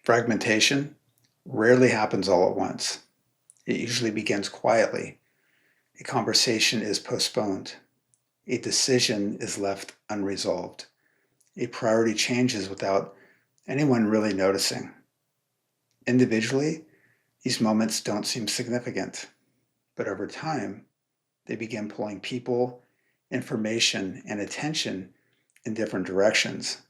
Fragmentation rarely happens all at once. It usually begins quietly. A conversation is postponed. A decision is left unresolved. A priority changes without anyone really noticing. Individually, these moments don't seem significant, but over time, they begin pulling people, information, and attention in different directions.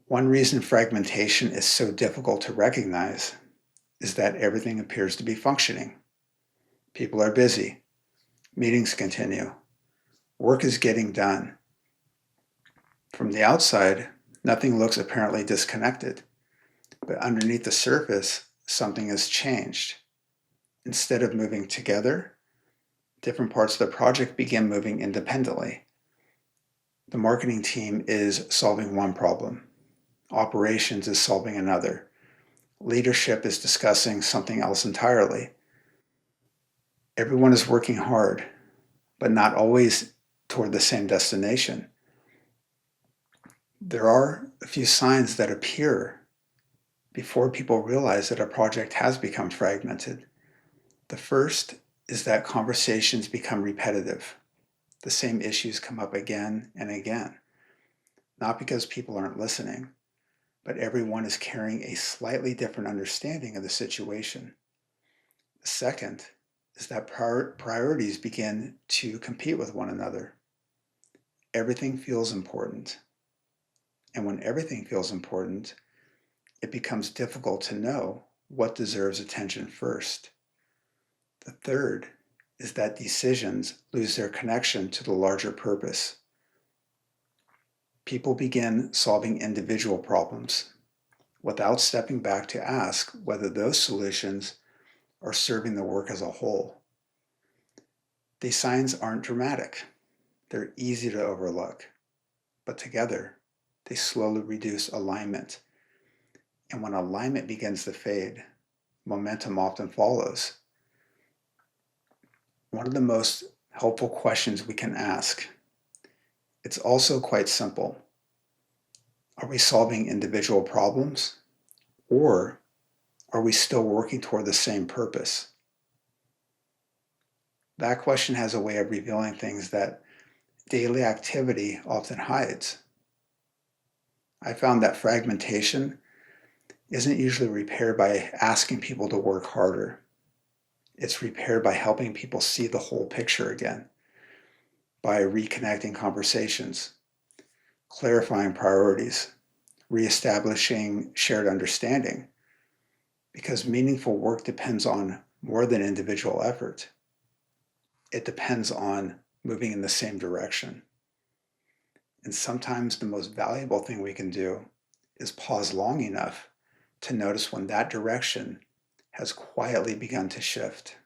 One reason fragmentation is so difficult to recognize is that everything appears to be functioning. People are busy, meetings continue, work is getting done. From the outside, nothing looks apparently disconnected, but underneath the surface, something has changed. Instead of moving together, different parts of the project begin moving independently. The marketing team is solving one problem, operations is solving another, leadership is discussing something else entirely. Everyone is working hard, but not always toward the same destination. There are a few signs that appear before people realize that a project has become fragmented. The first is that conversations become repetitive. The same issues come up again and again, not because people aren't listening, but everyone is carrying a slightly different understanding of the situation. The second is that priorities begin to compete with one another. Everything feels important. And when everything feels important, it becomes difficult to know what deserves attention first. The third is that decisions lose their connection to the larger purpose. People begin solving individual problems without stepping back to ask whether those solutions are serving the work as a whole. These signs aren't dramatic. They're easy to overlook, but together they slowly reduce alignment. And when alignment begins to fade, momentum often follows. One of the most helpful questions we can ask, it's also quite simple. Are we solving individual problems, or are we still working toward the same purpose? That question has a way of revealing things that daily activity often hides. I found that fragmentation isn't usually repaired by asking people to work harder. It's repaired by helping people see the whole picture again, by reconnecting conversations, clarifying priorities, reestablishing shared understanding, because meaningful work depends on more than individual effort. It depends on moving in the same direction. And sometimes the most valuable thing we can do is pause long enough to notice when that direction has quietly begun to shift.